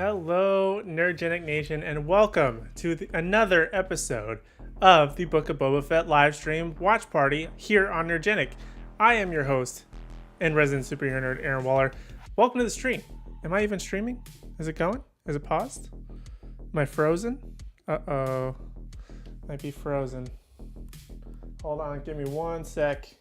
Hello, Nerdgenic Nation, and welcome to another episode of the Book of Boba Fett live stream watch party here on Nerdgenic. I am your host and resident superhero nerd, Aaron Waller. Welcome to the stream. Am I even streaming? Is it going? Is it paused? Am I frozen? Uh-oh. Might be frozen. Hold on, give me one sec.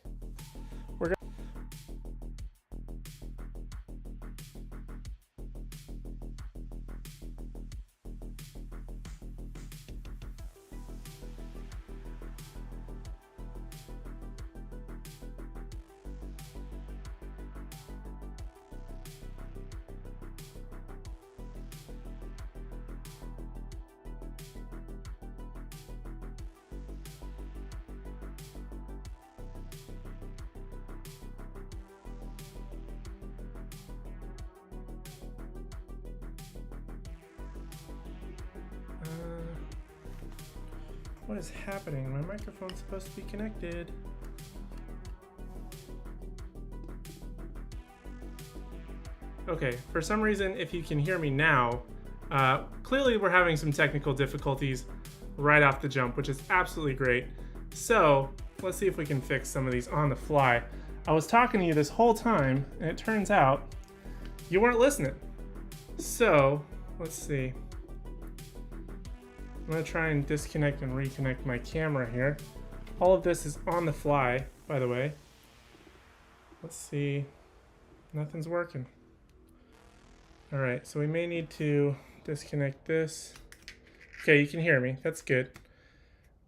What is happening? My microphone's supposed to be connected. Okay, for some reason, if you can hear me now, clearly we're having some technical difficulties right off the jump, which is absolutely great. So, let's see if we can fix some of these on the fly. I was talking to you this whole time, and it turns out you weren't listening. So, let's see. I'm going to try and disconnect and reconnect my camera here. All of this is on the fly, by the way. Let's see. Nothing's working. Alright, so we may need to disconnect this. Okay, you can hear me. That's good.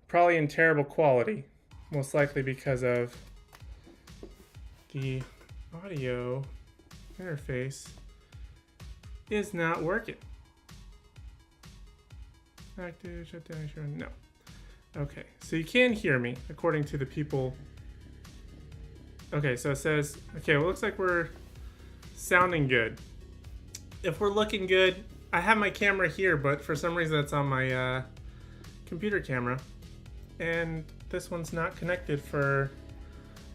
Probably in terrible quality. Most likely because of the audio interface is not working. Active, shut down, sure, no. Okay, so you can hear me according to the people. Okay, so it says, okay, well, it looks like we're sounding good. If we're looking good, I have my camera here, but for some reason it's on my computer camera. And this one's not connected for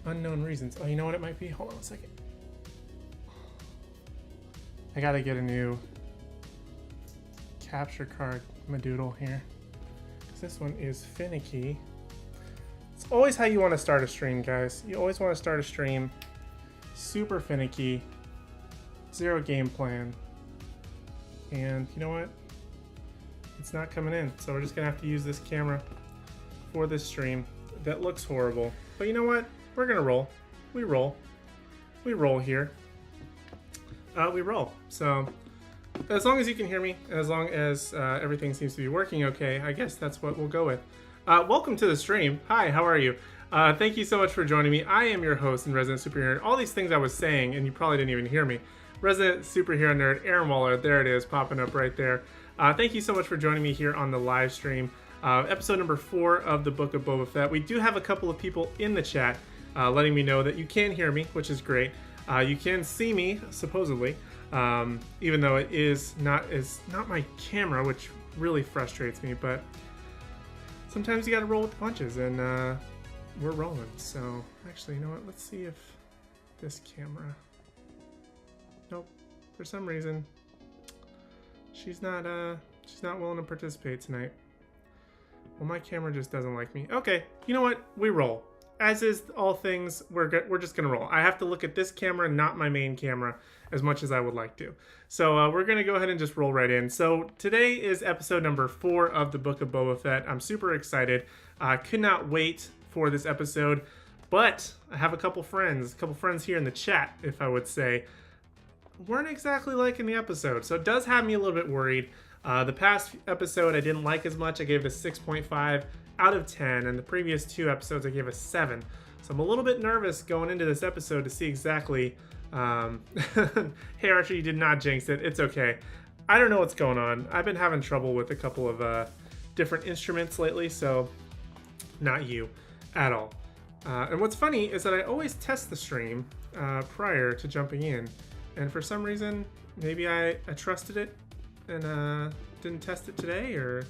unknown reasons. Oh, you know what it might be? Hold on a second. I gotta get a new capture card Madoodle here, because this one is finicky. It's always how you want to start a stream, guys. You always want to start a stream super finicky, zero game plan, and you know what? It's not coming in, so we're just gonna have to use this camera for this stream. That looks horrible, but you know what? We're gonna roll. We roll here. We roll. So as long as you can hear me, and as long as everything seems to be working okay, I guess that's what we'll go with. Welcome to the stream. Hi, how are you? Thank you so much for joining me. I am your host and resident superhero nerd. All these things I was saying, and you probably didn't even hear me. Resident superhero nerd, Aaron Waller. There it is, popping up right there. Thank you so much for joining me here on the live stream. Episode number 4 of the Book of Boba Fett. We do have a couple of people in the chat letting me know that you can hear me, which is great. You can see me, supposedly. Even though it is not my camera, which really frustrates me, but sometimes you gotta roll with the punches, and we're rolling. So actually, you know what, let's see if this camera, nope, for some reason she's not willing to participate tonight. Well, my camera just doesn't like me. Okay, you know what, we roll. As is all things, we're just gonna roll. I have to look at this camera, not my main camera, as much as I would like to. So we're gonna go ahead and just roll right in. So today is episode number 4 of the Book of Boba Fett. I'm super excited. I could not wait for this episode, but I have a couple friends here in the chat, if I would say, weren't exactly liking the episode. So it does have me a little bit worried. The past episode I didn't like as much. I gave it a 6.5 out of 10, and the previous 2 episodes I gave a 7. So I'm a little bit nervous going into this episode to see exactly. Hey Archer, you did not jinx it. It's okay. I don't know what's going on. I've been having trouble with a couple of different instruments lately, so not you at all. And what's funny is that I always test the stream prior to jumping in, and for some reason, maybe I trusted it and didn't test it today, or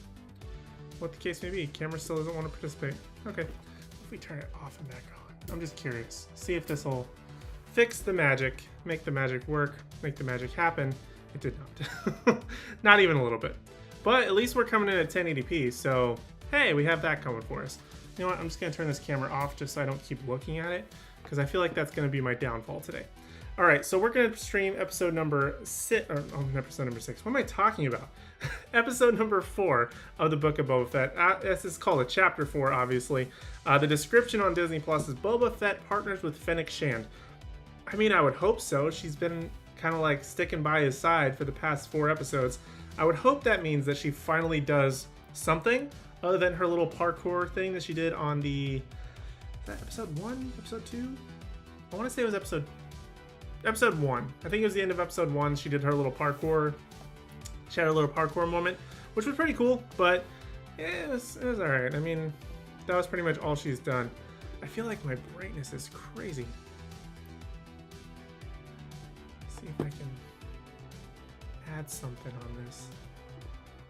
what the case may be. Camera still doesn't want to participate. Okay, if we turn it off and back on. I'm just curious. See if this will fix the magic, make the magic work, make the magic happen, It did not. Not even a little bit. But at least we're coming in at 1080p, so hey, we have that coming for us. You know what, I'm just gonna turn this camera off just so I don't keep looking at it, because I feel like that's gonna be my downfall today. All right, so we're gonna stream episode number episode number 6. What am I talking about? Episode number 4 of the Book of Boba Fett. This is called a chapter 4, obviously. The description on Disney Plus is Boba Fett partners with Fennec Shand. I mean, I would hope so. She's been kind of like sticking by his side for the past 4 episodes. I would hope that means that she finally does something other than her little parkour thing that she did on the... Is that episode 1? Episode 2? I want to say it was episode 1. I think it was the end of episode 1. She did her little parkour. She had a little parkour moment, which was pretty cool, but it was alright. I mean, that was pretty much all she's done. I feel like my brightness is crazy. Let's see if I can add something on this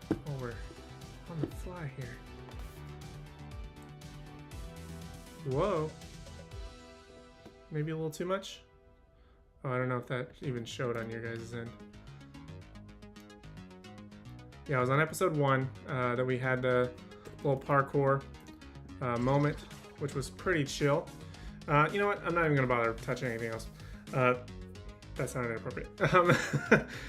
while we're on the fly here. Whoa. Maybe a little too much? Oh, I don't know if that even showed on your guys' end. Yeah, it was on episode 1 that we had the little parkour moment, which was pretty chill. You know what? I'm not even going to bother touching anything else. That sounded inappropriate.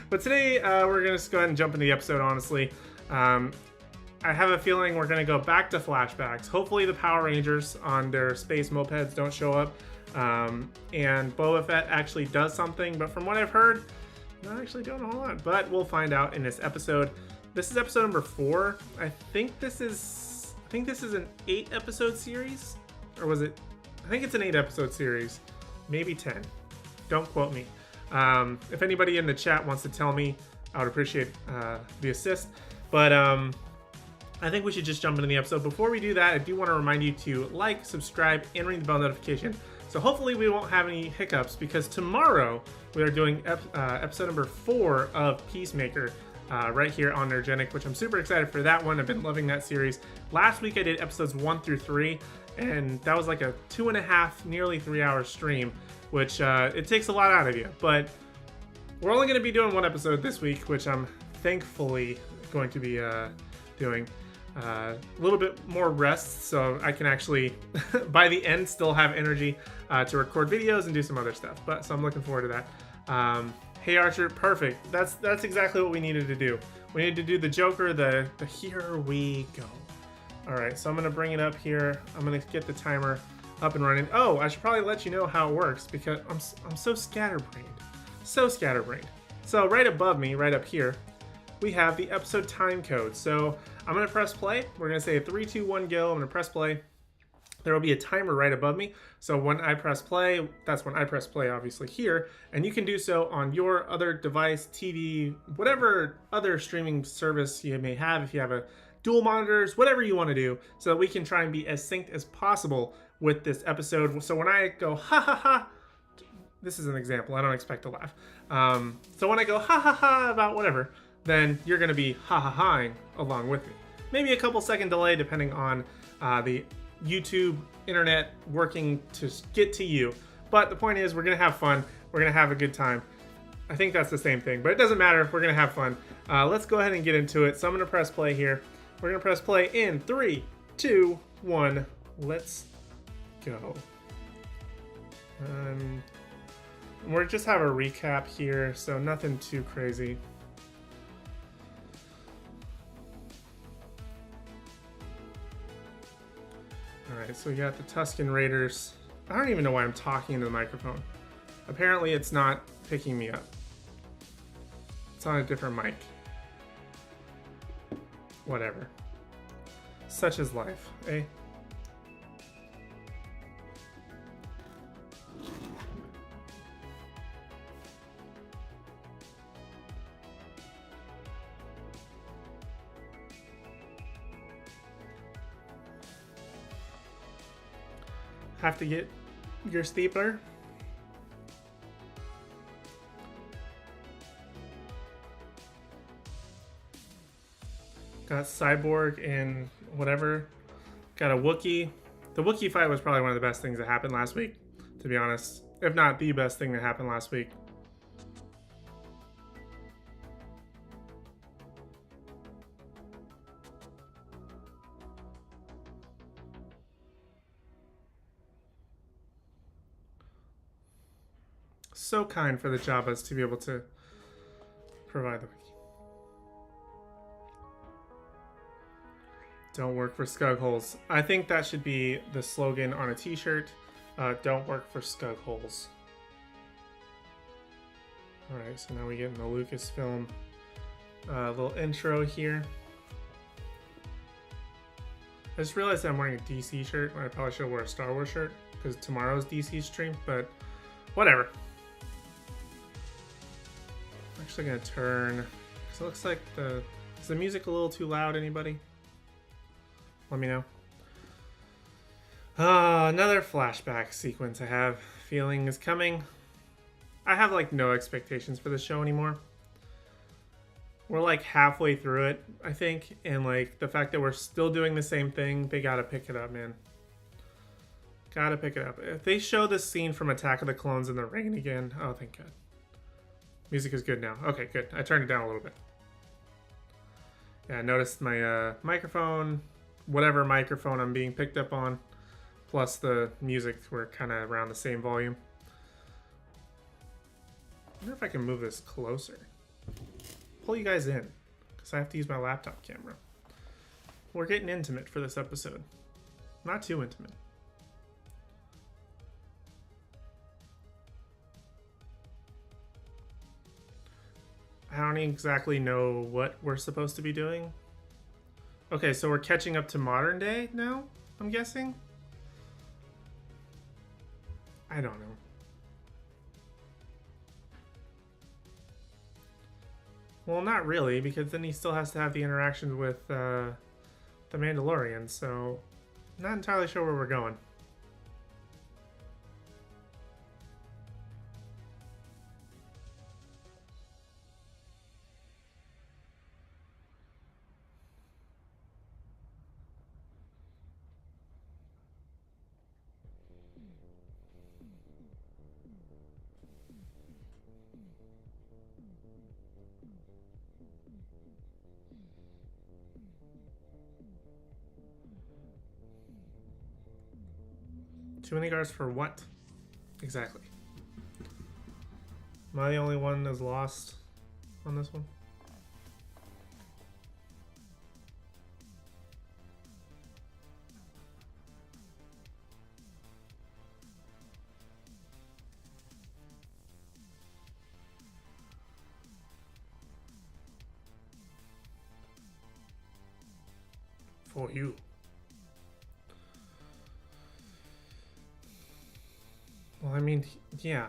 But today, we're going to just go ahead and jump into the episode, honestly. I have a feeling we're going to go back to flashbacks. Hopefully the Power Rangers on their space mopeds don't show up. And Boba Fett actually does something, but from what I've heard, not actually doing a whole lot. But we'll find out in this episode. This is episode number 4. I think this is an 8 episode series, or was it? I think it's an 8 episode series, maybe 10. Don't quote me. If anybody in the chat wants to tell me, I would appreciate the assist. But I think we should just jump into the episode. Before we do that, I do want to remind you to like, subscribe, and ring the bell notification. So hopefully we won't have any hiccups, because tomorrow we are doing episode number 4 of Peacemaker right here on Nerdgenic, which I'm super excited for that one. I've been loving that series. Last week I did episodes 1 through 3, and that was like a 2.5, nearly 3 hour stream, which it takes a lot out of you. But we're only going to be doing 1 episode this week, which I'm thankfully going to be doing. A little bit more rest, so I can actually, by the end, still have energy to record videos and do some other stuff. But so I'm looking forward to that. Hey Archer, perfect. That's exactly what we needed to do. We needed to do the Joker, the here we go. All right, so I'm gonna bring it up here. I'm gonna get the timer up and running. Oh, I should probably let you know how it works, because I'm so scatterbrained, so scatterbrained. So right above me, right up here, we have the episode time code. So I'm gonna press play. We're gonna say 3, 2, 1, go. I'm gonna press play. There will be a timer right above me. So when I press play, that's when I press play, obviously here. And you can do so on your other device, TV, whatever other streaming service you may have. If you have a dual monitors, whatever you want to do, so that we can try and be as synced as possible with this episode. So when I go ha ha ha, this is an example. I don't expect to laugh. So when I go ha ha ha about whatever, then you're going to be ha-ha-haing along with me. Maybe a couple second delay depending on the YouTube internet working to get to you. But the point is, we're going to have fun. We're going to have a good time. I think that's the same thing, but it doesn't matter. We're going to have fun. Let's go ahead and get into it. So I'm going to press play here. We're going to press play in 3, 2, 1. Let's go. We'll just have a recap here, so nothing too crazy. Alright, so we got the Tusken Raiders. I don't even know why I'm talking into the microphone. Apparently it's not picking me up. It's on a different mic. Whatever. Such is life, eh? Have to get your stapler. Got Cyborg and whatever. Got a Wookiee. The Wookiee fight was probably one of the best things that happened last week, to be honest. If not the best thing that happened last week. So kind for the Jabbas to be able to provide the wiki. Don't work for Skug Holes. I think that should be the slogan on a t-shirt. Don't work for Skug Holes. Alright, so now we get in the Lucasfilm little intro here. I just realized that I'm wearing a DC shirt when I probably should wear a Star Wars shirt because tomorrow's DC stream, but whatever. I'm actually gonna turn, because it looks like is the music a little too loud, anybody? Let me know. Another flashback sequence I have feeling is coming. I have like no expectations for the show anymore. We're like halfway through it, I think, and like the fact that we're still doing the same thing, they gotta pick it up, man. Gotta pick it up. If they show this scene from Attack of the Clones in the rain again, oh thank God. Music is good now. Okay, good. I turned it down a little bit. Yeah, I noticed my microphone, whatever microphone I'm being picked up on, plus the music were kind of around the same volume. I wonder if I can move this closer. Pull you guys in, because I have to use my laptop camera. We're getting intimate for this episode. Not too intimate. I don't exactly know what we're supposed to be doing. Okay, so we're catching up to modern day now, I'm guessing? I don't know. Well, not really, because then he still has to have the interactions with the Mandalorian, so not entirely sure where we're going. Too many guards for what? Exactly. Am I the only one that's lost on this one? For you. Well, I mean, yeah,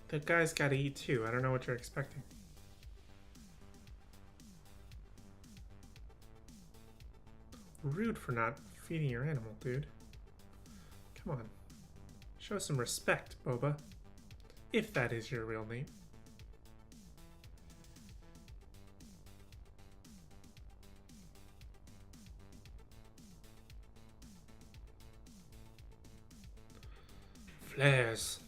the guy's gotta eat too. I don't know what you're expecting. Rude for not feeding your animal, dude. Come on. Show some respect, Boba. If that is your real name. Flares.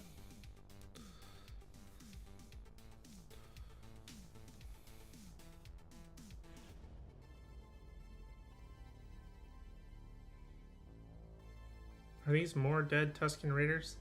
Are these more dead Tusken Raiders?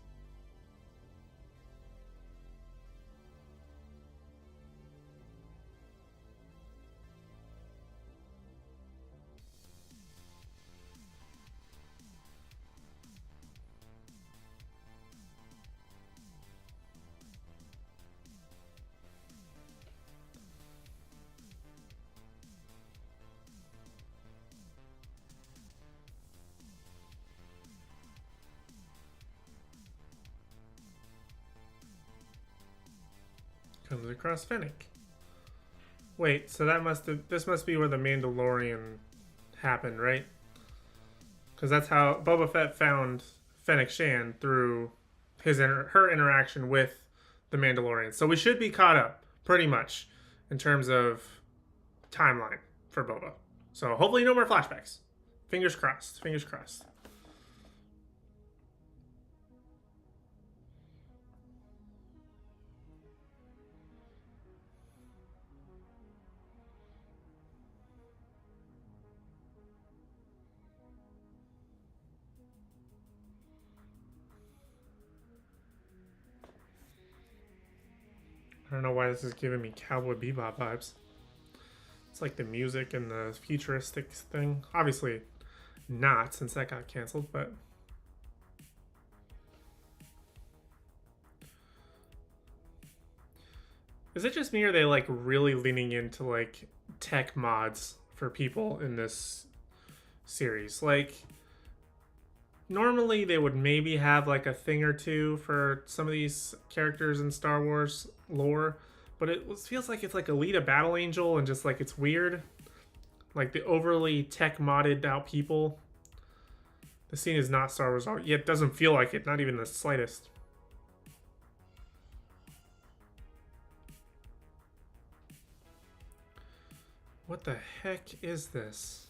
Comes across Fennec. Wait, so this must be where the Mandalorian happened, right? Because that's how Boba Fett found Fennec Shan, through her interaction with the Mandalorian. So we should be caught up, pretty much, in terms of timeline for Boba. So hopefully no more flashbacks. Fingers crossed. Fingers crossed. don't know why this is giving me Cowboy Bebop vibes. It's like the music and the futuristic thing. Obviously not, since that got canceled, but... Is it just me, or are they like really leaning into like tech mods for people in this series? Like, normally they would maybe have like a thing or two for some of these characters in Star Wars lore, but it feels like it's like Alita Battle Angel and just like it's weird. Like the overly tech modded out people. The scene is not Star Wars, yet it doesn't feel like it, not even the slightest. What the heck is this?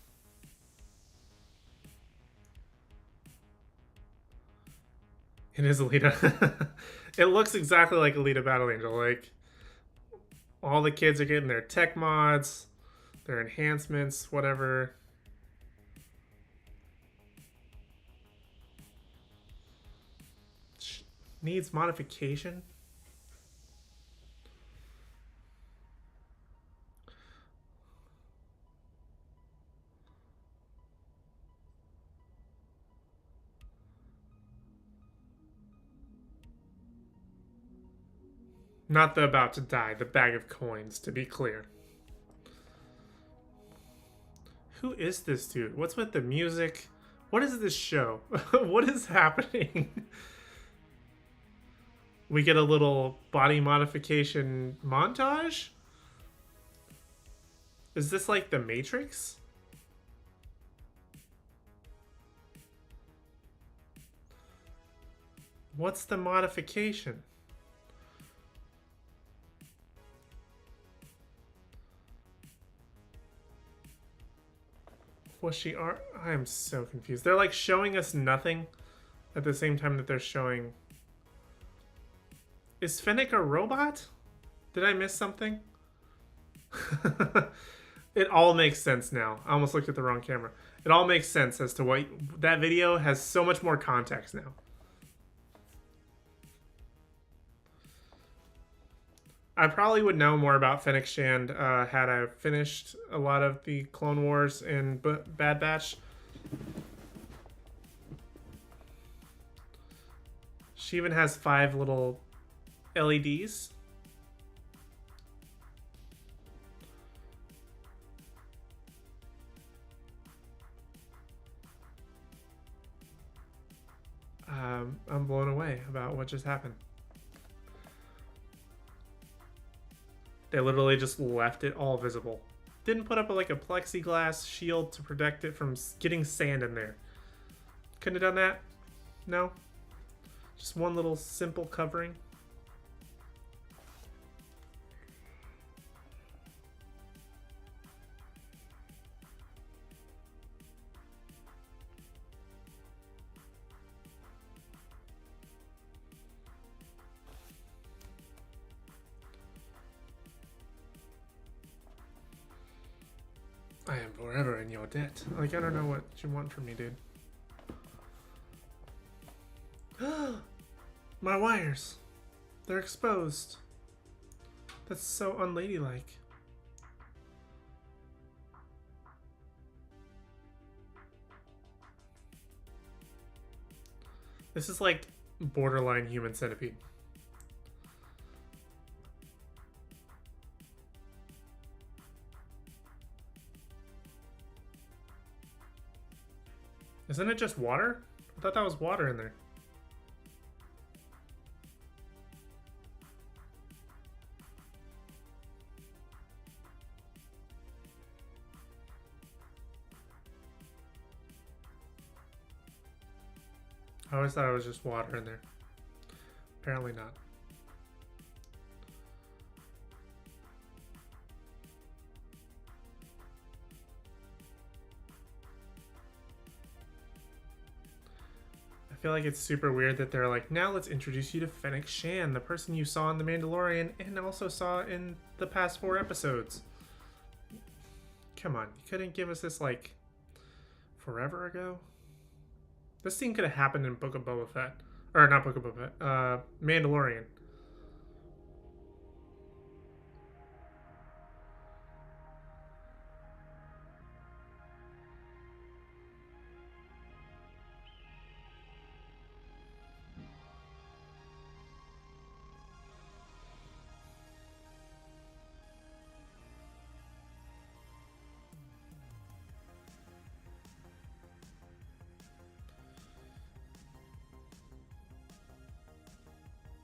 It is Alita. It looks exactly like Alita Battle Angel. Like, all the kids are getting their tech mods, their enhancements, whatever. Needs modification? Not the about to die, the bag of coins, to be clear. Who is this dude? What's with the music? What is this show? What is happening? We get a little body modification montage? Is this like the Matrix? What's the modification? Was she art? I am so confused. They're like showing us nothing at the same time that they're showing. Is Fennec a robot? Did I miss something? It all makes sense now. I almost looked at the wrong camera. It all makes sense as to what that video has so much more context now. I probably would know more about Fennec Shand had I finished a lot of the Clone Wars and Bad Batch. She even has 5 little LEDs. I'm blown away about what just happened. They literally just left it all visible. Didn't put up like a plexiglass shield to protect it from getting sand in there. Couldn't have done that? No? Just one little simple covering. I am forever in your debt. Like, I don't know what you want from me, dude. My wires. They're exposed. That's so unladylike. This is like borderline human centipede. Isn't it just water? I thought that was water in there. I always thought it was just water in there. Apparently not. I feel like it's super weird that they're like, now let's introduce you to Fennec Shand, the person you saw in The Mandalorian and also saw in the past 4 episodes. Come on, you couldn't give us this like forever ago? This scene could have happened in Book of Boba Fett. Or not Book of Boba Fett, Mandalorian.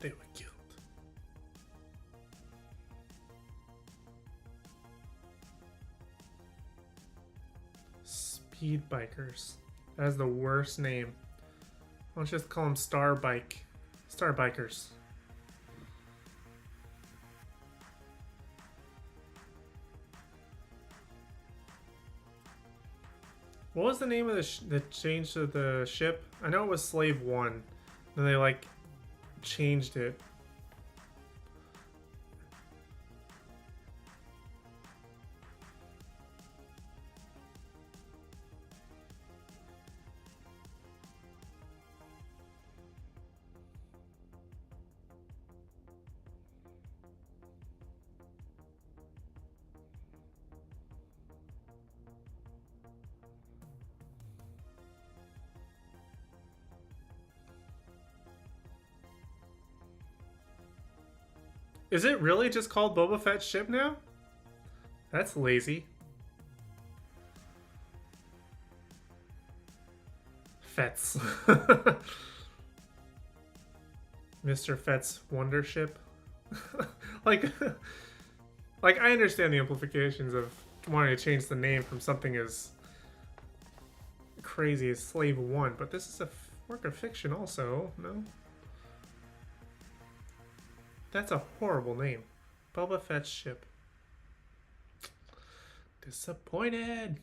They were killed. Speed bikers. That is the worst name. Let's just call them Star Bikers. What was the name of the change to the ship? I know it was Slave 1. Then they like changed it. Is it really just called Boba Fett's ship now? That's lazy. Fett's. Mr. Fett's Wonder Ship. like I understand the implications of wanting to change the name from something as crazy as Slave 1, but this is a work of fiction also, no? That's a horrible name. Boba Fett's ship. Disappointed.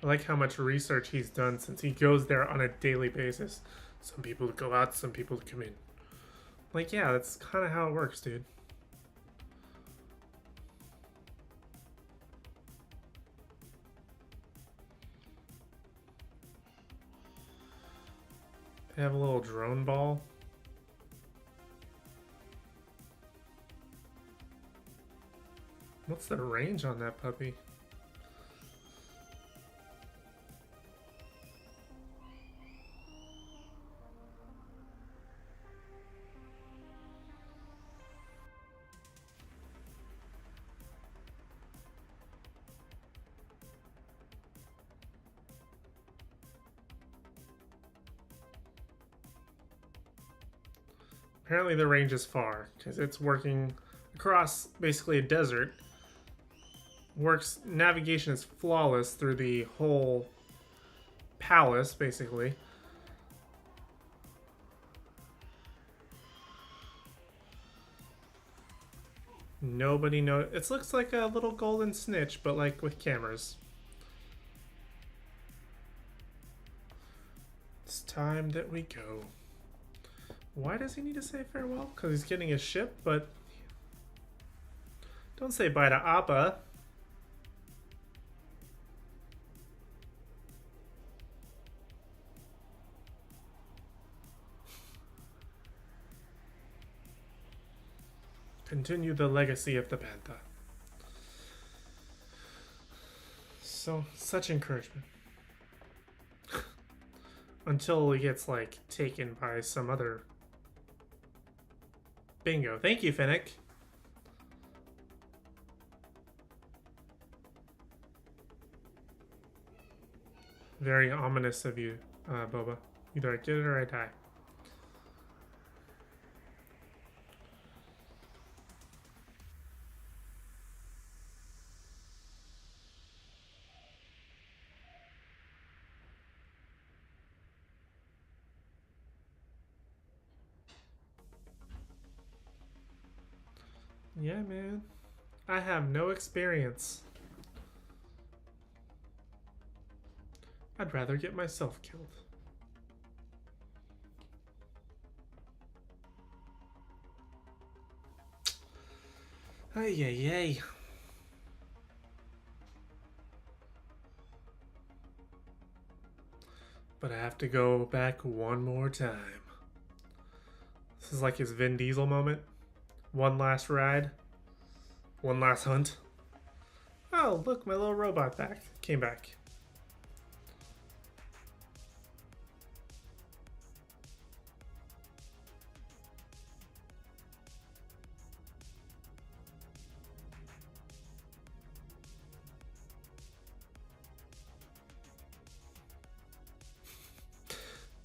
I like how much research he's done since he goes there on a daily basis. Some people go out, some people come in. Like, yeah, that's kind of how it works, dude. They have a little drone ball. What's the range on that puppy? Apparently the range is far, because it's working across basically a desert. Navigation is flawless through the whole palace, basically. Nobody knows. It looks like a little golden snitch, but like with cameras. It's time that we go. Why does he need to say farewell? Because he's getting his ship, but don't say bye to Appa. Continue the legacy of the Bantha. So, such encouragement. Until he gets, like, taken by some other... Bingo. Thank you, Fennec. Very ominous of you, Boba. Either I get it or I die. Yeah, man. I have no experience. I'd rather get myself killed. Ay, ay, ay. But I have to go back one more time. This is like his Vin Diesel moment. One last ride. One last hunt. Oh, look, my little robot came back.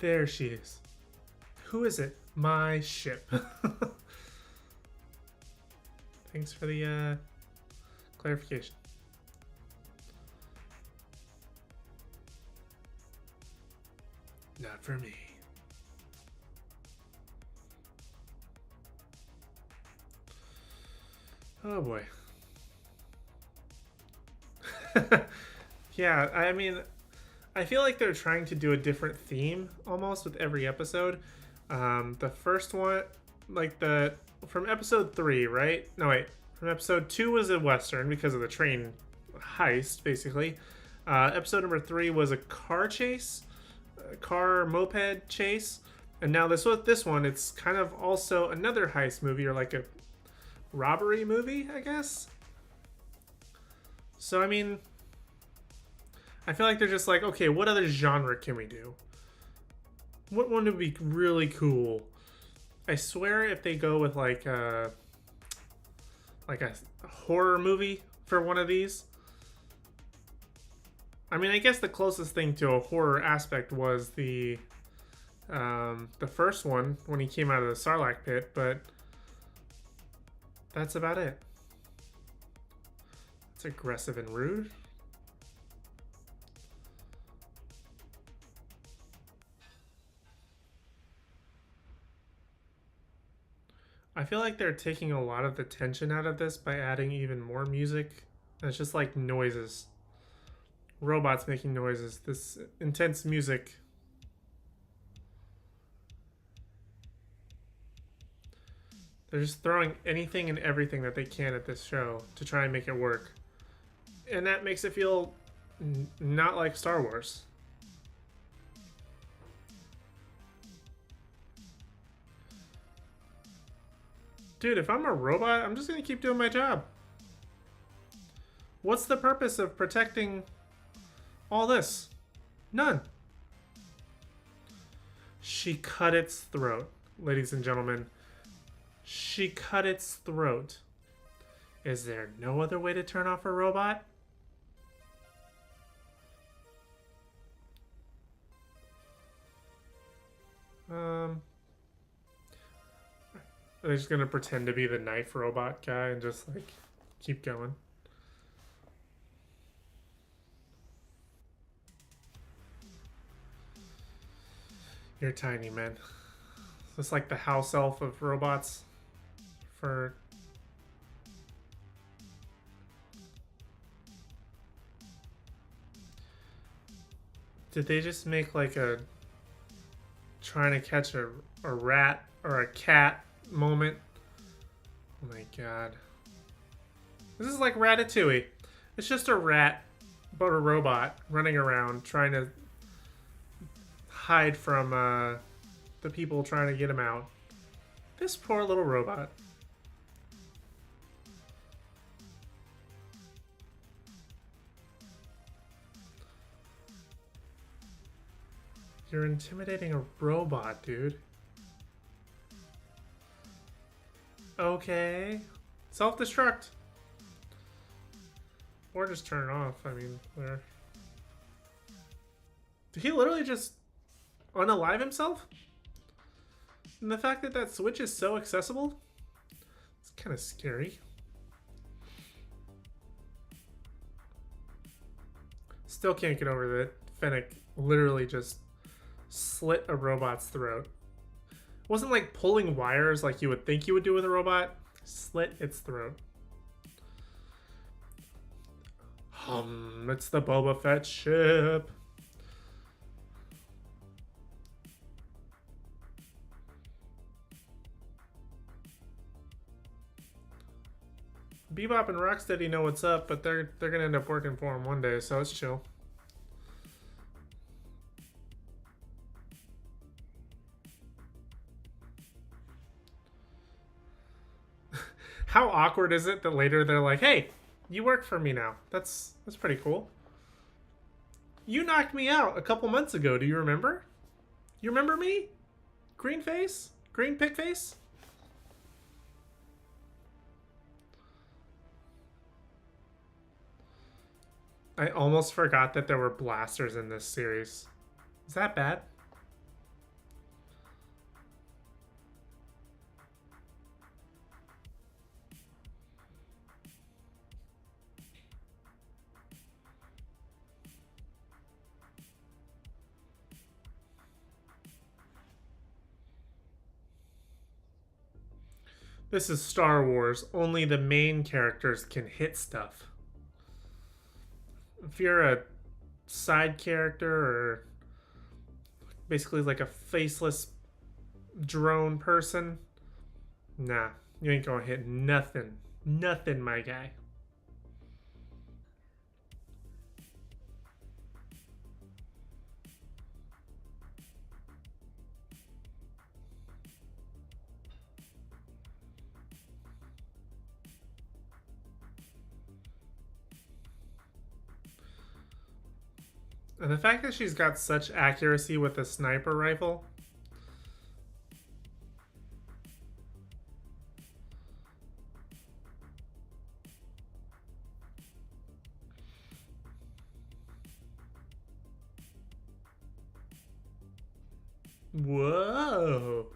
There she is. Who is it? My ship. Thanks for the clarification. Not for me. Oh boy. Yeah, I mean, I feel like they're trying to do a different theme almost with every episode. The first one, like from episode 3, right? No, wait. From episode 2 was a Western because of the train heist, basically. Episode number 3 was a car chase, a car moped chase. And now this one, it's kind of also another heist movie or like a robbery movie, I guess. So, I mean, I feel like they're just like, okay, what other genre can we do? What one would be really cool? I swear if they go with like a horror movie for one of these. I mean, I guess the closest thing to a horror aspect was the first one when he came out of the Sarlacc pit, but that's about it. It's aggressive and rude. I feel like they're taking a lot of the tension out of this by adding even more music. And it's just like noises. Robots making noises. This intense music. They're just throwing anything and everything that they can at this show to try and make it work. And that makes it feel not like Star Wars. Dude, if I'm a robot, I'm just gonna keep doing my job. What's the purpose of protecting all this? None. She cut its throat, ladies and gentlemen. She cut its throat. Is there no other way to turn off a robot? They're just gonna pretend to be the knife robot guy and just like keep going. You're tiny, man. It's like the house elf of robots. For did they just make like a trying to catch a rat or a cat moment? Oh my god. This is like Ratatouille. It's just a rat, but a robot running around trying to hide from the people trying to get him out. This poor little robot. You're intimidating a robot, dude. Okay. Self-destruct. Or just turn it off. I mean, there. Did he literally just unalive himself? And the fact that that switch is so accessible? It's kind of scary. Still can't get over that Fennec literally just slit a robot's throat. It wasn't like pulling wires like you would think you would do with a robot. Slit its throat. It's the Boba Fett ship. Bebop and Rocksteady know what's up, but they're gonna end up working for him one day, so it's chill. How awkward is it that later they're like, "Hey, you work for me now." That's pretty cool. You knocked me out a couple months ago. Do you remember? You remember me? Green face? Green pig face? I almost forgot that there were blasters in this series. Is that bad? This is Star Wars. Only the main characters can hit stuff. If you're a side character or basically like a faceless drone person, nah, you ain't gonna hit nothing. Nothing, my guy. And the fact that she's got such accuracy with the sniper rifle. Whoa.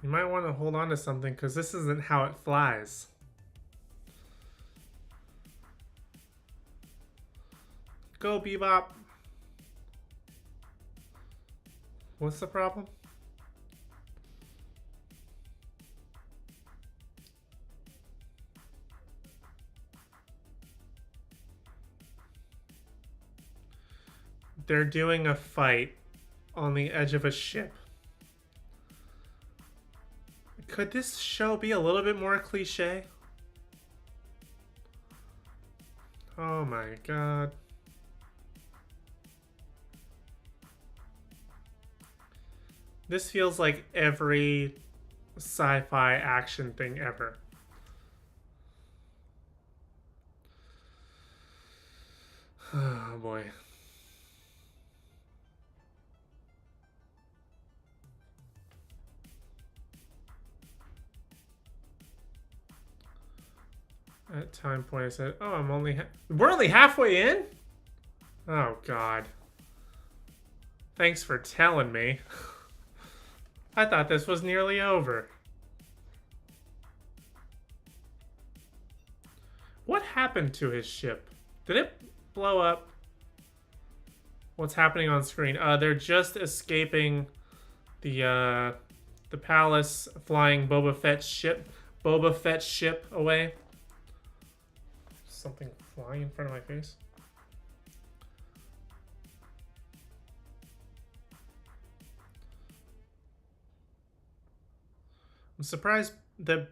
You might want to hold on to something because this isn't how it flies. Go, Bebop. What's the problem? They're doing a fight on the edge of a ship. Could this show be a little bit more cliche? Oh my god. This feels like every sci-fi action thing ever. Oh boy. At time point I said, oh, we're only halfway in? Oh god. Thanks for telling me. I thought this was nearly over. What happened to his ship? Did it blow up? What's happening on screen? They're just escaping the palace, flying Boba Fett's ship away. Something flying in front of my face. I'm surprised that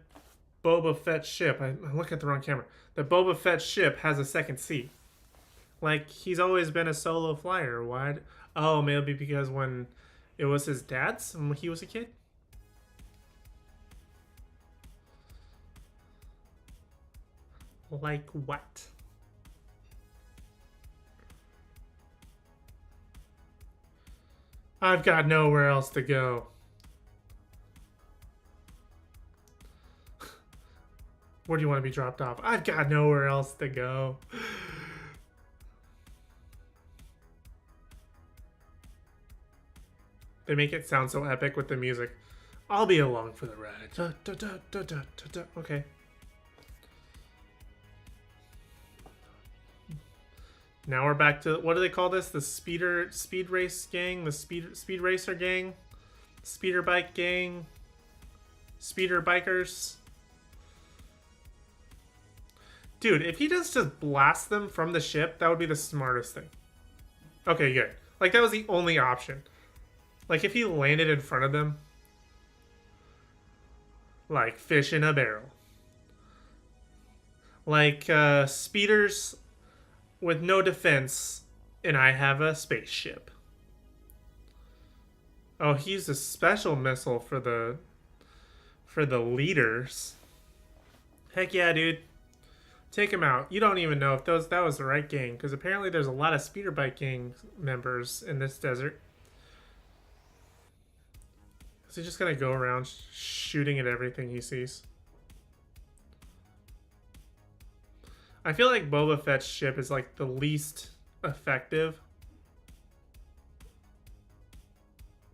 Boba Fett's ship, I'm looking at the wrong camera, that Boba Fett's ship has a second seat. Like, he's always been a solo flyer. Why? Oh, maybe because when it was his dad's when he was a kid? Like what? I've got nowhere else to go. Where do you want to be dropped off? I've got nowhere else to go. They make it sound so epic with the music. I'll be along for the ride. Da, da, da, da, da, da, da. Okay. Now we're back to, what do they call this? The speed race gang? The speed racer gang? Speeder bike gang? Speeder bikers? Dude, if he just blast them from the ship, that would be the smartest thing. Okay, good. Like, that was the only option. Like, if he landed in front of them, like fish in a barrel. Like, speeders with no defense, and I have a spaceship. Oh, he used a special missile for the leaders. Heck yeah, dude. Take him out. You don't even know if that was the right gang, because apparently there's a lot of speeder bike gang members in this desert. Is he just gonna go around shooting at everything he sees? I feel like Boba Fett's ship is like the least effective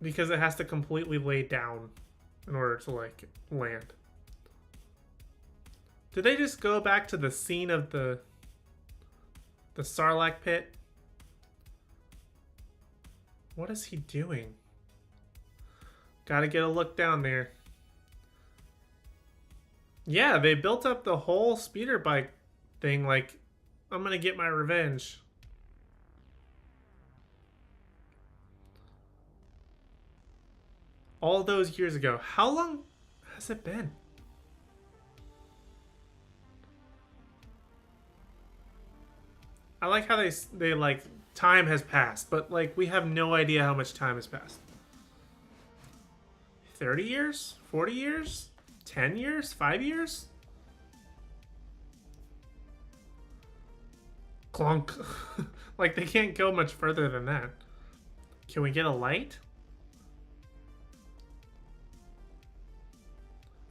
because it has to completely lay down in order to like land. Did they just go back to the scene of the Sarlacc pit? What is he doing? Gotta get a look down there. Yeah, they built up the whole speeder bike thing like, I'm gonna get my revenge. All those years ago. How long has it been? I like how they like, time has passed, but like we have no idea how much time has passed. 30 years? 40 years? 10 years? 5 years? Clunk. Like they can't go much further than that. Can we get a light?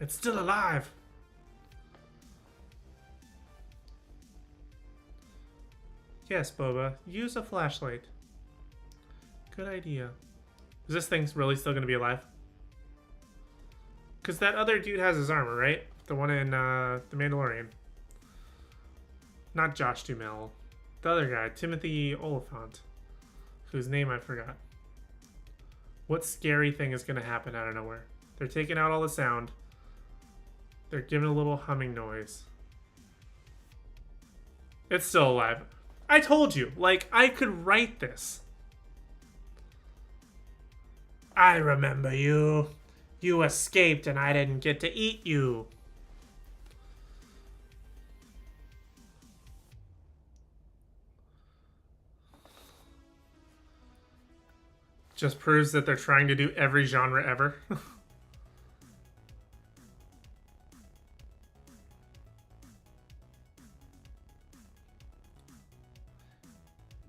It's still alive. Yes, Boba. Use a flashlight. Good idea. Is this thing really still going to be alive? Because that other dude has his armor, right? The one in The Mandalorian. Not Josh Duhamel. The other guy, Timothy Oliphant. Whose name I forgot. What scary thing is going to happen out of nowhere? They're taking out all the sound. They're giving a little humming noise. It's still alive. I told you, like, I could write this. I remember you. You escaped and I didn't get to eat you. Just proves that they're trying to do every genre ever.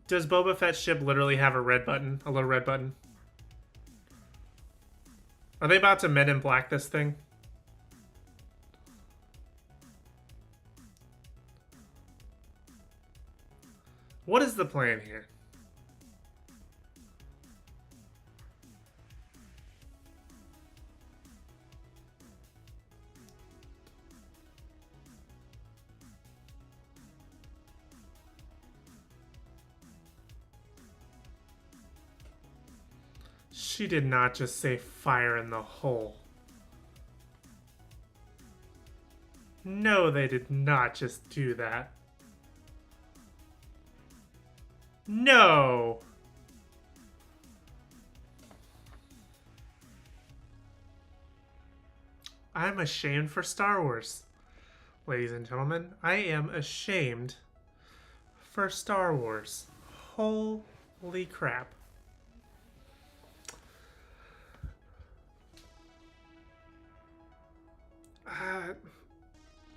Does Boba Fett's ship literally have a red button? A little red button? Are they about to Men in Black this thing? What is the plan here? She did not just say fire in the hole. No, they did not just do that. No! I'm ashamed for Star Wars. Ladies and gentlemen, I am ashamed for Star Wars. Holy crap.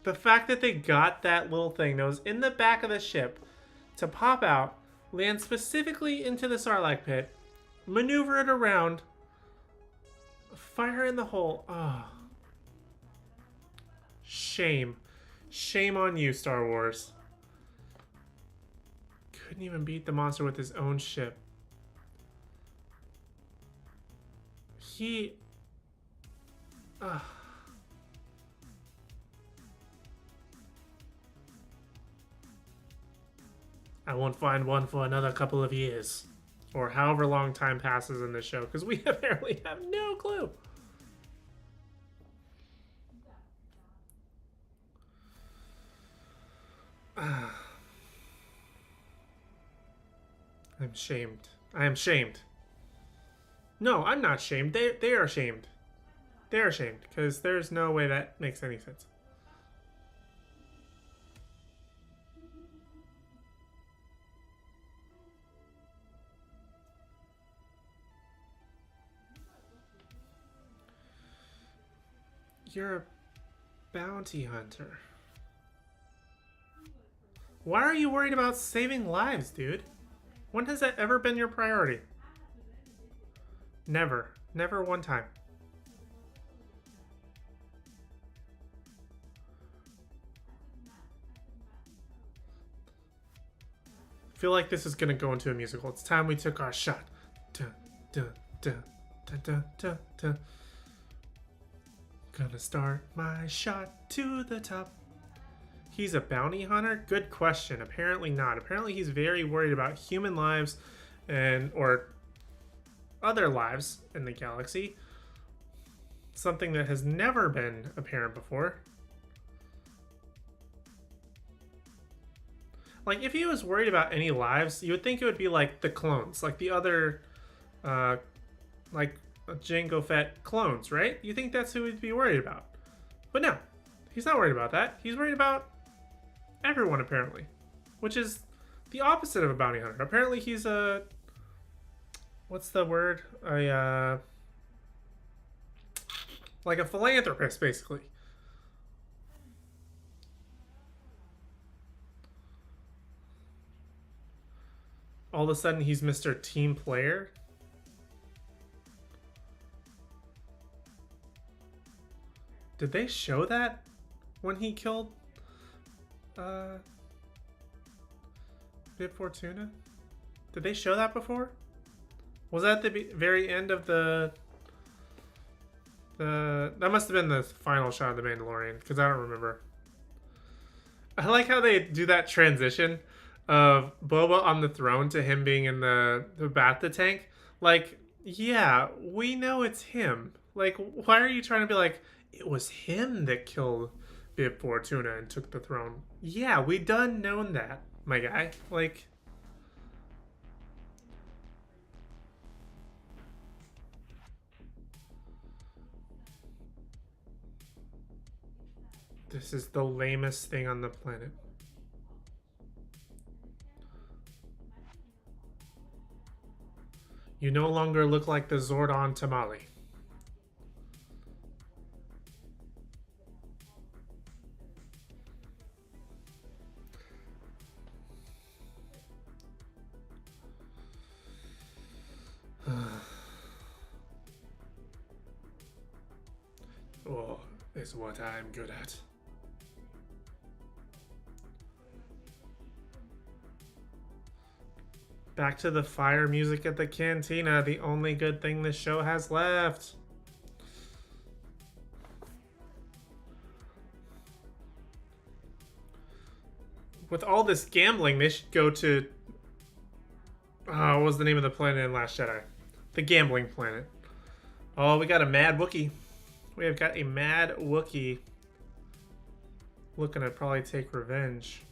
The fact that they got that little thing that was in the back of the ship to pop out, land specifically into the Sarlacc pit, maneuver it around, fire in the hole. Oh. Shame. Shame on you, Star Wars. Couldn't even beat the monster with his own ship. He... I won't find one for another couple of years. Or however long time passes in this show, because we apparently have no clue. I'm shamed. I am shamed. No, I'm not shamed. They are shamed. They are shamed, because there's no way that makes any sense. You're a bounty hunter. Why are you worried about saving lives, dude? When has that ever been your priority? Never. Never one time. I feel like this is gonna go into a musical. It's time we took our shot. Dun, dun, dun, dun, dun, dun, dun. Gonna start my shot to the top. He's a bounty hunter? Good question. Apparently not. Apparently he's very worried about human lives and or other lives in the galaxy something that has never been apparent before. Like, if he was worried about any lives, you would think it would be like the clones, like the other, like Jango Fett clones, right? You think that's who he'd be worried about. But no, he's not worried about that. He's worried about everyone, apparently. Which is the opposite of a bounty hunter. Apparently he's a... What's the word? Like a philanthropist, basically. All of a sudden he's Mr. Team Player. Did they show that when he killed Bib Fortuna? Did they show that before? Was that the very end of the that must have been the final shot of the Mandalorian, because I don't remember. I like how they do that transition of Boba on the throne to him being in the Bacta tank. Like, yeah, we know it's him. Like, why are you trying to be like, it was him that killed Bib Fortuna and took the throne? Yeah, we done known that, my guy. Like, this is the lamest thing on the planet. You no longer look like the Zordon Tamale. Oh, is what I'm good at. Back to the fire music at the cantina, the only good thing this show has left. With all this gambling, they should go to... what was the name of the planet in Last Jedi? The gambling planet. Oh, we got a mad Wookiee. We have got a mad Wookiee looking to probably take revenge.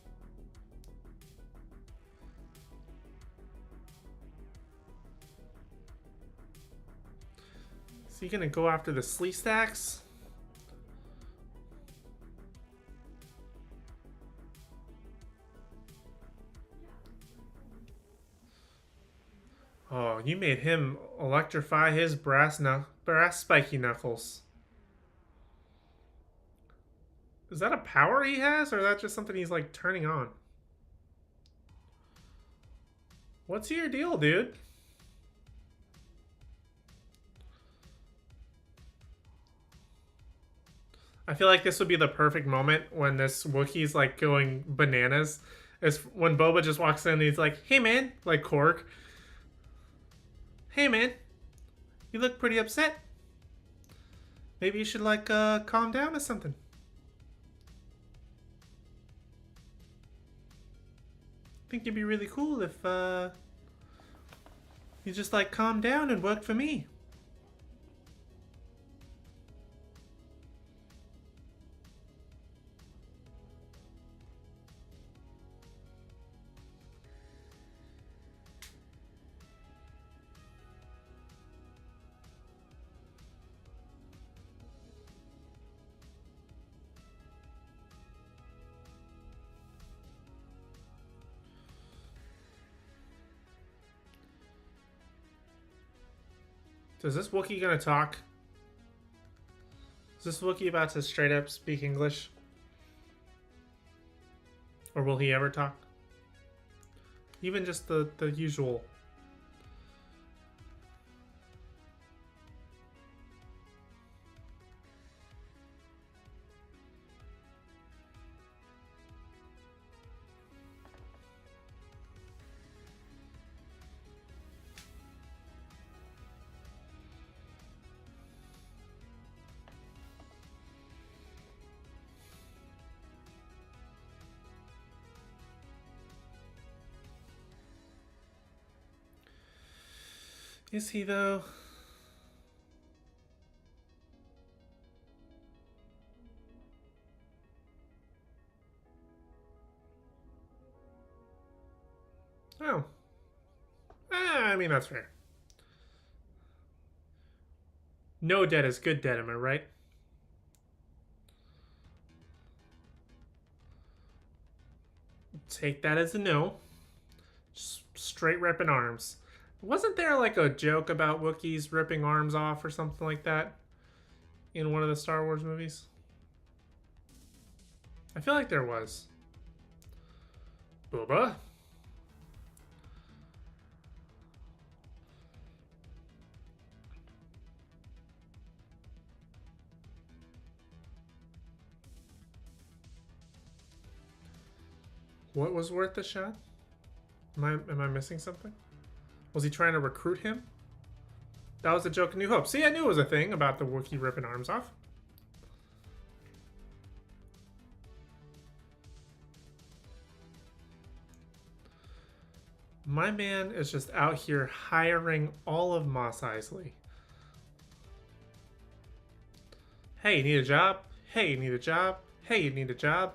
Is he gonna go after the Slee Stacks? Oh, you made him electrify his brass spiky knuckles. Is that a power he has, or is that just something he's like turning on? What's your deal, dude? I feel like this would be the perfect moment when this Wookiee's like going bananas. Is when Boba just walks in and he's like, "Hey man," like Korg. "Hey man, you look pretty upset. Maybe you should like calm down or something." I think it'd be really cool if you just like calm down and work for me. Is this Wookiee gonna talk? Is this Wookiee about to straight up speak English? Or will he ever talk? Even just the usual. Is he though? Oh. I mean, that's fair. No debt is good debt, am I right? Take that as a no. Just straight ripping arms. Wasn't there like a joke about Wookiees ripping arms off or something like that in one of the Star Wars movies? I feel like there was. Boba? What was worth the shot? Am I missing something? Was he trying to recruit him? That was a joke in New Hope. See, I knew it was a thing about the Wookiee ripping arms off. My man is just out here hiring all of Mos Eisley. Hey, you need a job? Hey, you need a job? Hey, you need a job?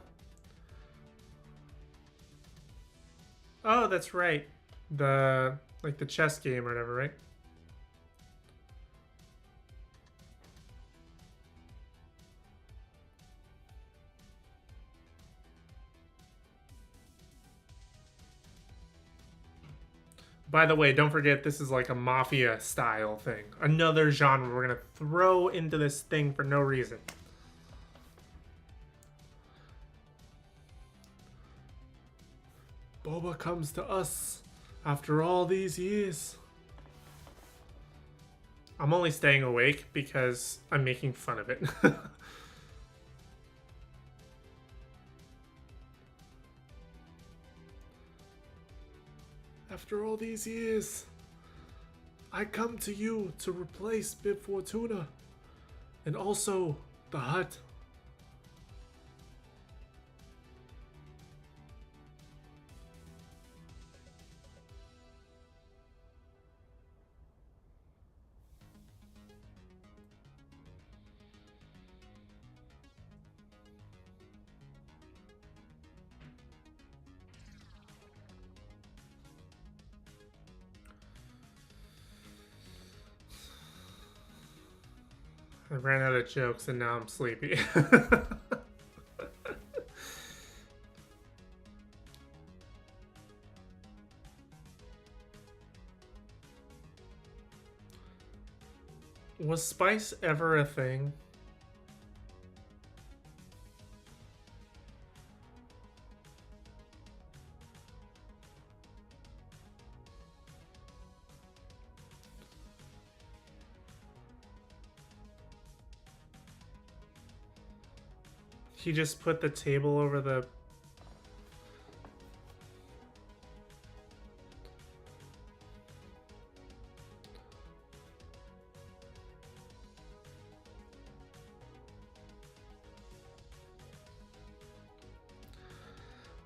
Oh, that's right. The chess game or whatever, right? By the way, don't forget this is like a mafia style thing. Another genre we're gonna throw into this thing for no reason. Boba comes to us after all these years. I'm only staying awake because I'm making fun of it. After all these years, I come to you to replace Bib Fortuna and also the Hutt. I ran out of jokes and now I'm sleepy. Was spice ever a thing? He just put the table over the...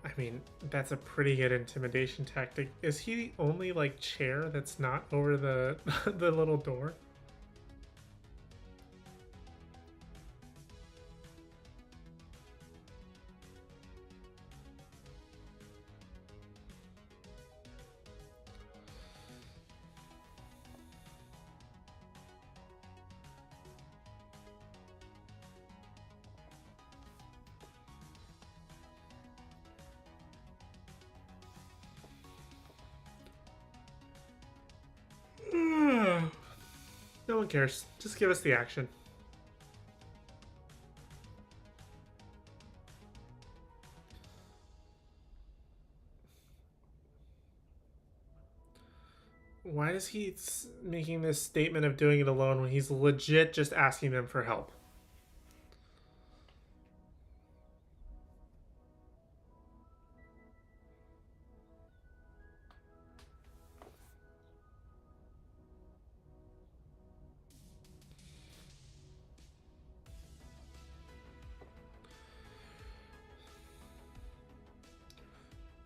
I mean, that's a pretty good intimidation tactic. Is he the only, like, chair that's not over the the little door? No one cares. Just give us the action. Why is he making this statement of doing it alone when he's legit just asking them for help?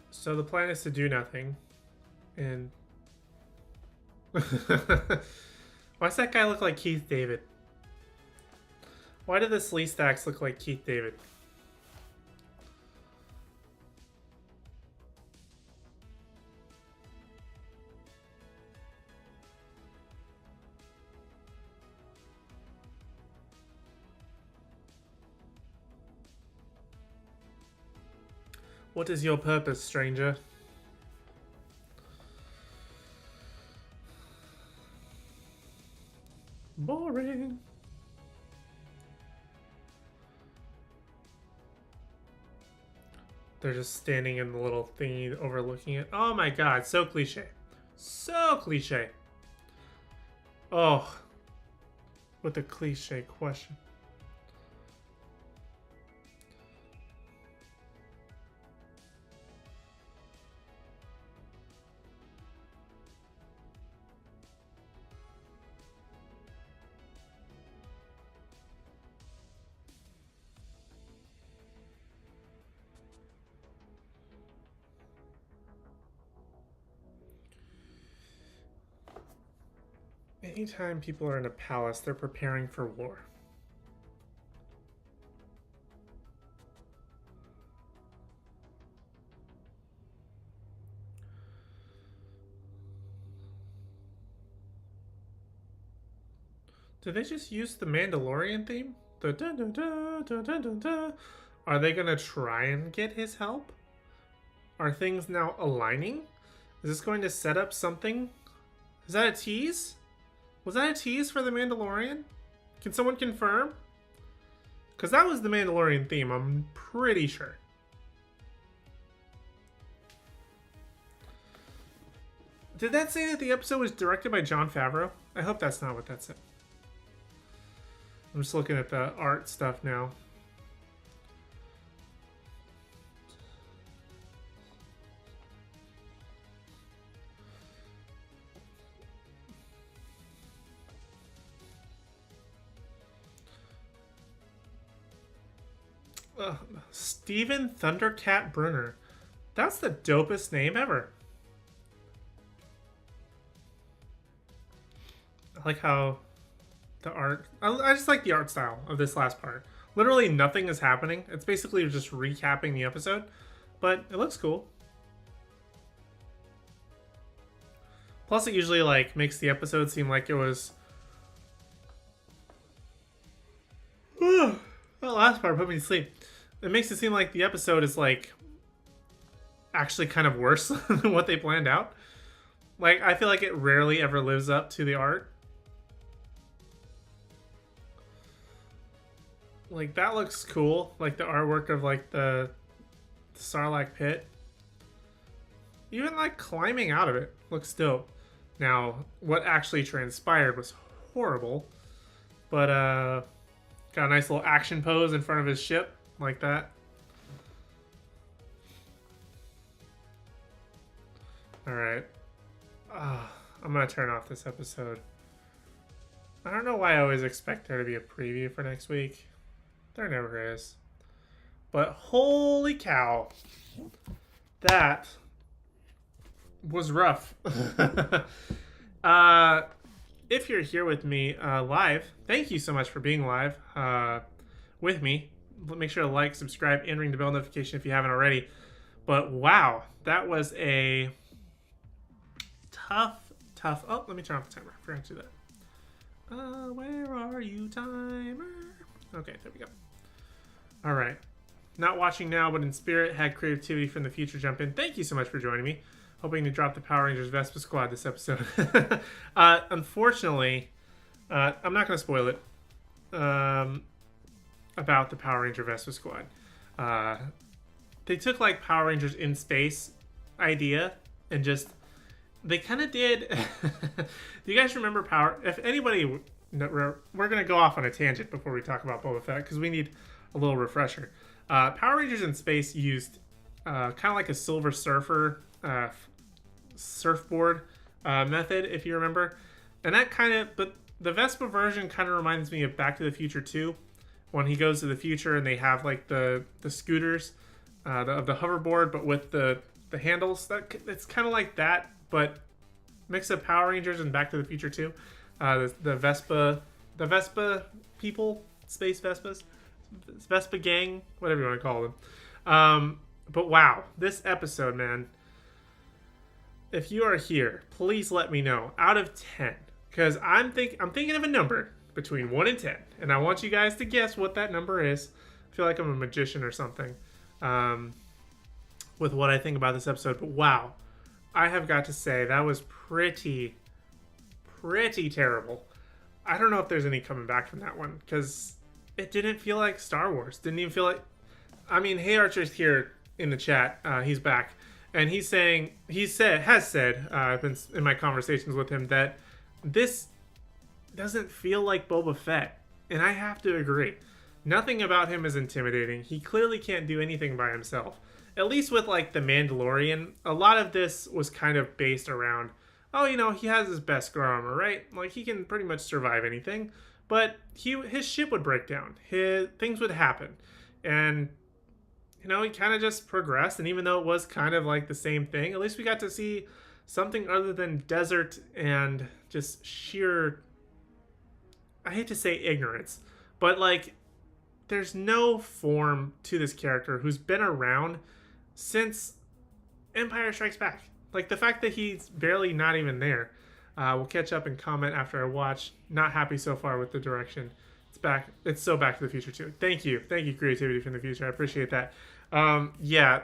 So the plan is to do nothing. And... Why does that guy look like Keith David? Why do the Slee stacks look like Keith David? What is your purpose, stranger? Boring. They're just standing in the little thingy overlooking it. Oh my god, so cliche. So cliche. Oh. With a cliche question. Anytime people are in a palace, they're preparing for war. Did they just use the Mandalorian theme? The dun dun dun dun dun dun dun. Are they gonna try and get his help? Are things now aligning? Is this going to set up something? Is that a tease? Was that a tease for the Mandalorian? Can someone confirm? Because that was the Mandalorian theme, I'm pretty sure. Did that say that the episode was directed by Jon Favreau? I hope that's not what that said. I'm just looking at the art stuff now. Steven Thundercat Brunner. That's the dopest name ever. I like how the art... I just like the art style of this last part. Literally nothing is happening. It's basically just recapping the episode. But it looks cool. Plus it usually like makes the episode seem like it was... that last part put me to sleep. It makes it seem like the episode is like actually kind of worse than what they planned out. Like, I feel like it rarely ever lives up to the art. Like, that looks cool. Like, the artwork of, like, the Sarlacc pit. Even, like, climbing out of it looks dope. Now, what actually transpired was horrible. But, got a nice little action pose in front of his ship. Like that. Alright. I'm gonna turn off this episode. I don't know why I always expect there to be a preview for next week. There never is. But holy cow. That was rough. If you're here with me live, thank you so much for being live with me. Make sure to like, subscribe, and ring the bell notification if you haven't already. But wow, that was a tough... Oh, let me turn off the timer. I forgot to do that. Where are you, timer? Okay, there we go. All right. Not watching now, but in spirit, had creativity from the future jump in. Thank you so much for joining me. Hoping to drop the Power Rangers Vespa Squad this episode. Unfortunately, I'm not going to spoil it. About the Power Ranger Vespa Squad. They took like Power Rangers in space idea and just they kind of did. Do you guys remember Power? If anybody, we're gonna go off on a tangent before we talk about Boba Fett because we need a little refresher. Power Rangers in space used kind of like a Silver Surfer surfboard method, if you remember, and that kind of. But the Vespa version kind of reminds me of Back to the Future 2. When he goes to the future and they have like the scooters of the hoverboard, but with the handles, it's kind of like that, but mix of Power Rangers and Back to the Future 2. The Vespa people, space Vespas, Vespa gang, whatever you want to call them. But wow, this episode, man. If you are here, please let me know out of 10, because I'm thinking of a number between 1 and 10, and I want you guys to guess what that number is. I feel like I'm a magician or something. with what I think about this episode. But wow, I have got to say that was pretty terrible. I don't know if there's any coming back from that one, because it didn't feel like Star Wars. Didn't even feel like... I mean, Hey Archer's here in the chat. He's back. And has said, I've been in my conversations with him, that this doesn't feel like Boba Fett. And I have to agree. Nothing about him is intimidating. He clearly can't do anything by himself. At least with, like, the Mandalorian, a lot of this was kind of based around, oh, you know, he has his Beskar armor, right? Like, he can pretty much survive anything. But his ship would break down. Things would happen. And, you know, he kind of just progressed. And even though it was kind of like the same thing, at least we got to see something other than desert and just sheer... I hate to say ignorance, but, like, there's no form to this character who's been around since Empire Strikes Back. Like, the fact that he's barely not even there. We'll catch up and comment after I watch. Not happy so far with the direction. It's back. It's so Back to the Future too. Thank you, Creativity from the Future. I appreciate that. Yeah,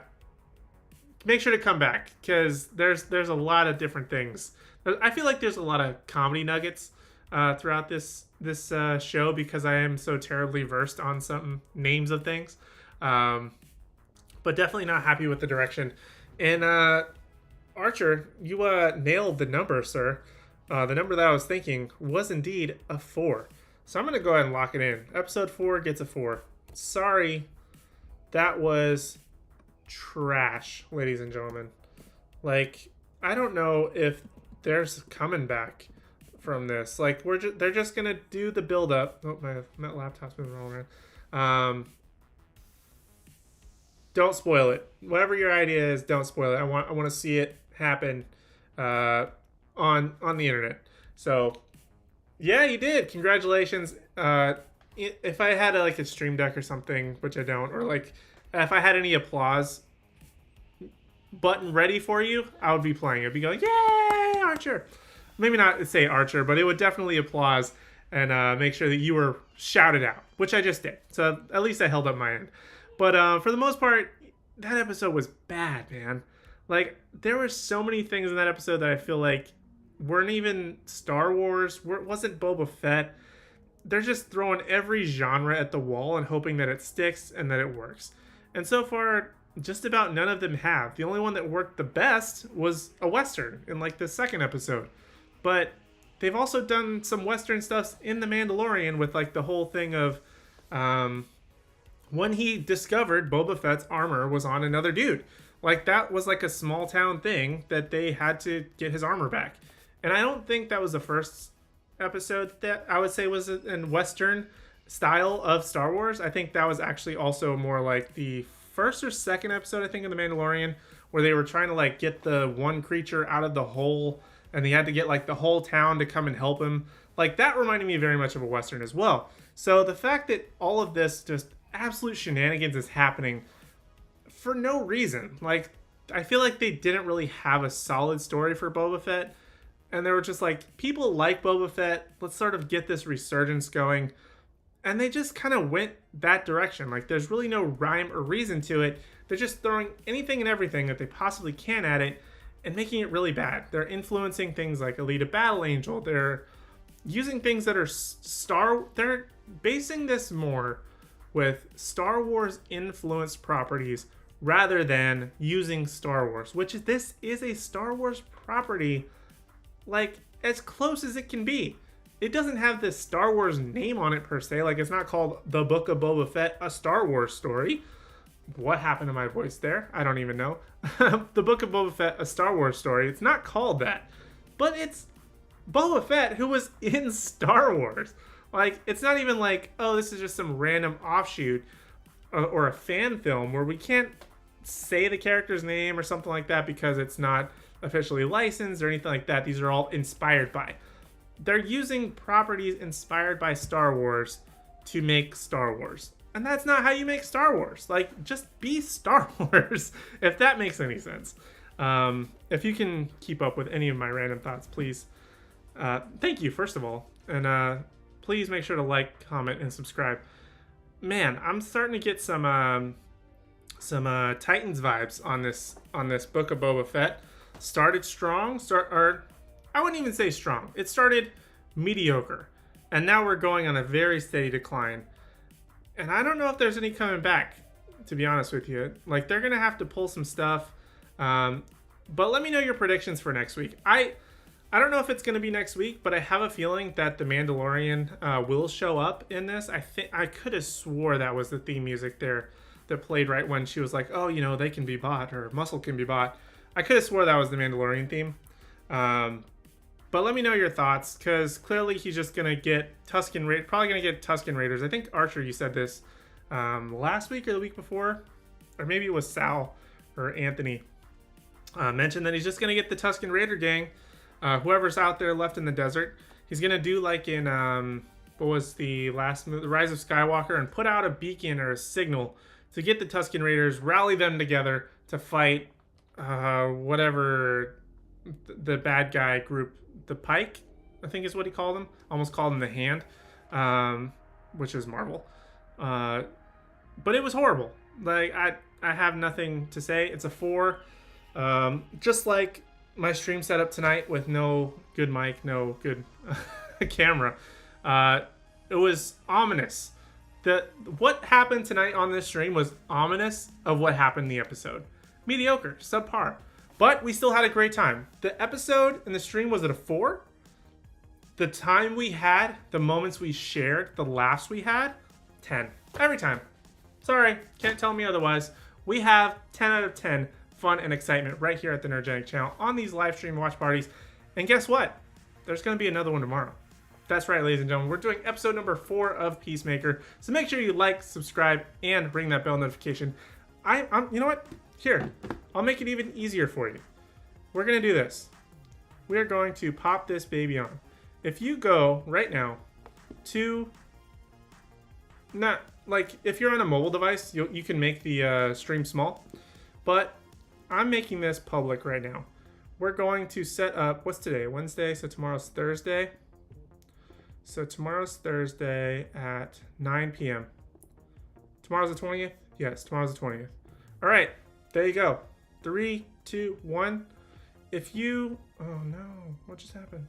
make sure to come back, because there's a lot of different things. I feel like there's a lot of comedy nuggets throughout this show, because I am so terribly versed on some names of things. But definitely not happy with the direction. And Archer, you nailed the number, sir. The number that I was thinking was indeed a 4. So I'm going to go ahead and lock it in. Episode 4 gets a 4. Sorry, that was trash, ladies and gentlemen. Like, I don't know if there's coming back from this. Like, they're just going to do the build up. Oh, my laptop's moving all around. Don't spoil it. Whatever your idea is, don't spoil it. I want to see it happen on the internet. So, yeah, you did. Congratulations. If I had a stream deck or something, which I don't, or like if I had any applause button ready for you, I would be playing it. I'd be going, "Yay, Archer!" Maybe not say Archer, but it would definitely applause and make sure that you were shouted out, which I just did. So at least I held up my end. But for the most part, that episode was bad, man. Like, there were so many things in that episode that I feel like weren't even Star Wars, wasn't Boba Fett. They're just throwing every genre at the wall and hoping that it sticks and that it works. And so far, just about none of them have. The only one that worked the best was a Western in, like, the second episode. But they've also done some Western stuff in The Mandalorian with, like, the whole thing of... when he discovered Boba Fett's armor was on another dude. Like, that was like a small town thing that they had to get his armor back. And I don't think that was the first episode that I would say was in Western style of Star Wars. I think that was actually also more like the first or second episode, I think, of The Mandalorian, where they were trying to, like, get the one creature out of the hole, and they had to get, like, the whole town to come and help him. Like, that reminded me very much of a Western as well. So the fact that all of this just absolute shenanigans is happening for no reason. Like, I feel like they didn't really have a solid story for Boba Fett, and they were just like, people like Boba Fett, let's sort of get this resurgence going, and they just kind of went that direction. Like, there's really no rhyme or reason to it. They're just throwing anything and everything that they possibly can at it and making it really bad. They're influencing things like Alita Battle Angel. They're using things that are they're basing this more with Star Wars influenced properties rather than using Star Wars, which this is a Star Wars property, like, as close as it can be. It doesn't have this Star Wars name on it per se. Like, it's not called The Book of Boba Fett, a Star Wars story. What happened to my voice there? I don't even know. The Book of Boba Fett, a Star Wars story. It's not called that, but it's Boba Fett who was in Star Wars. Like, it's not even like, oh, this is just some random offshoot or a fan film where we can't say the character's name or something like that because it's not officially licensed or anything like that. These are all inspired by. They're using properties inspired by Star Wars to make Star Wars. And that's not how you make Star Wars. Like, just be Star Wars, if that makes any sense. If you can keep up with any of my random thoughts, please. Thank you, first of all. And please make sure to like, comment, and subscribe. Man, I'm starting to get some some Titans vibes on this Book of Boba Fett. Started strong, or I wouldn't even say strong. It started mediocre, and now we're going on a very steady decline. And I don't know if there's any coming back, to be honest with you. Like, they're gonna have to pull some stuff. But let me know your predictions for next week. I don't know if it's gonna be next week, but I have a feeling that the Mandalorian will show up in this. I could have swore that was the theme music there that played right when she was like, "Oh, you know, they can be bought, or muscle can be bought." I could have swore that was the Mandalorian theme. But let me know your thoughts, because clearly he's just going to get Tusken Raiders. Probably going to get Tusken Raiders. I think, Archer, you said this last week or the week before. Or maybe it was Sal or Anthony. Mentioned that he's just going to get the Tusken Raider gang. Whoever's out there left in the desert. He's going to do like in, what was the last movie? The Rise of Skywalker. And put out a beacon or a signal to get the Tusken Raiders. Rally them together to fight whatever the bad guy group. The Pike, I think is what he called them. Almost called him the Hand, which is Marvel. But it was horrible. Like, I have nothing to say. It's a 4. Just like my stream setup tonight with no good mic, no good camera. It was ominous. What happened tonight on this stream was ominous of what happened in the episode. Mediocre, subpar. But we still had a great time. The episode and the stream was at a 4. The time we had, the moments we shared, the laughs we had, 10. Every time. Sorry, can't tell me otherwise. We have 10 out of 10 fun and excitement right here at the Nerdgenic channel on these live stream watch parties. And guess what? There's going to be another one tomorrow. That's right, ladies and gentlemen. We're doing episode number 4 of Peacemaker. So make sure you like, subscribe, and ring that bell notification. You know what? Here, I'll make it even easier for you. We're going to do this. We are going to pop this baby on. If you go right now to, if you're on a mobile device, you can make the stream small. But I'm making this public right now. We're going to set up, what's today? Wednesday, so tomorrow's Thursday. So tomorrow's Thursday at 9 p.m. Tomorrow's the 20th? Yes, tomorrow's the 20th. All right. There you go. 3, 2, 1. If you... Oh, no. What just happened?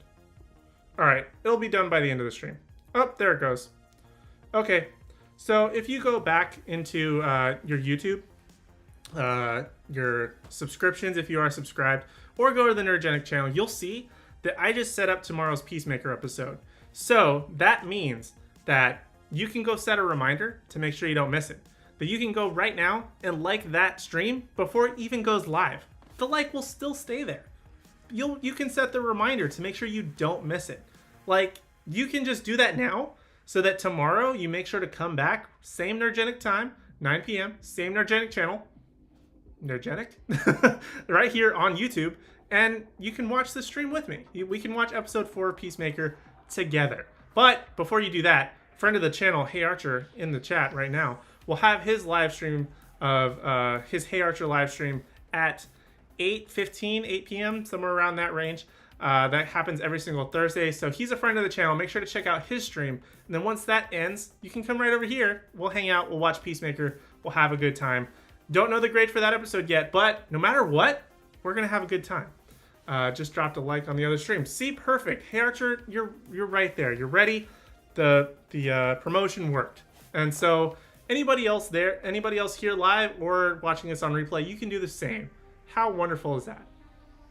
All right. It'll be done by the end of the stream. Oh, there it goes. Okay. So if you go back into your YouTube, your subscriptions, if you are subscribed, or go to the Nerdgenic channel, you'll see that I just set up tomorrow's Peacemaker episode. So that means that you can go set a reminder to make sure you don't miss it. But you can go right now and like that stream before it even goes live. The like will still stay there. You can set the reminder to make sure you don't miss it. Like, you can just do that now so that tomorrow you make sure to come back, same Nerdgenic time, 9 p.m., same Nerdgenic channel, Nerdgenic, right here on YouTube, and you can watch the stream with me. We can watch episode 4 of Peacemaker together. But before you do that, friend of the channel, Hey Archer, in the chat right now, will have his live stream of his Hey Archer live stream at 8:15, 8 p.m., somewhere around that range. That happens every single Thursday. So he's a friend of the channel. Make sure to check out his stream. And then once that ends, you can come right over here. We'll hang out. We'll watch Peacemaker. We'll have a good time. Don't know the grade for that episode yet, but no matter what, we're going to have a good time. Just dropped a like on the other stream. See, perfect. Hey Archer, you're right there. You're ready. The promotion worked. And so anybody else there, anybody else here live or watching this on replay, you can do the same. How wonderful is that?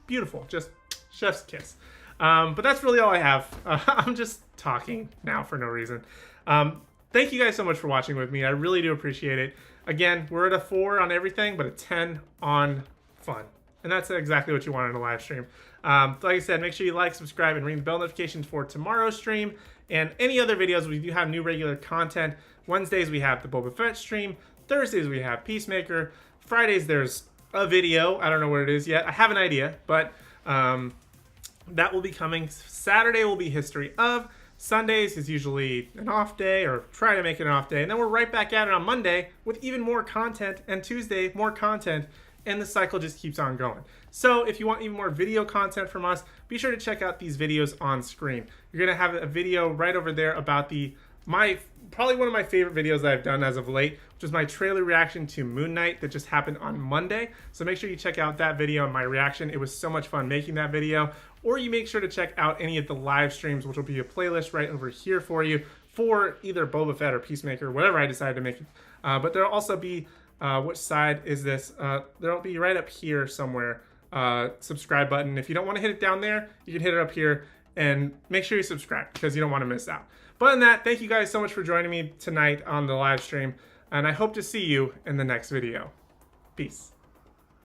Beautiful. Just chef's kiss. But that's really all I have. I'm just talking now for no reason. Thank you guys so much for watching with me. I really do appreciate it. Again, we're at a 4 on everything, but a 10 on fun. And that's exactly what you want in a live stream. Like I said, make sure you like, subscribe, and ring the bell notifications for tomorrow's stream. And any other videos, we do have new regular content. Wednesdays, we have the Boba Fett stream. Thursdays, we have Peacemaker. Fridays, there's a video. I don't know what it is yet. I have an idea, but that will be coming. Saturday will be History of. Sundays is usually an off day, or try to make it an off day. And then we're right back at it on Monday with even more content. And Tuesday, more content. And the cycle just keeps on going. So if you want even more video content from us, be sure to check out these videos on screen. You're going to have a video right over there about my probably one of my favorite videos that I've done as of late, which is my trailer reaction to Moon Knight that just happened on Monday. So make sure you check out that video and my reaction. It was so much fun making that video. Or you make sure to check out any of the live streams, which will be a playlist right over here for you for either Boba Fett or Peacemaker, whatever I decide to make it. But there'll also be, which side is this? There'll be right up here somewhere, subscribe button. If you don't want to hit it down there, you can hit it up here. And make sure you subscribe because you don't want to miss out. But other than that, thank you guys so much for joining me tonight on the live stream. And I hope to see you in the next video. Peace.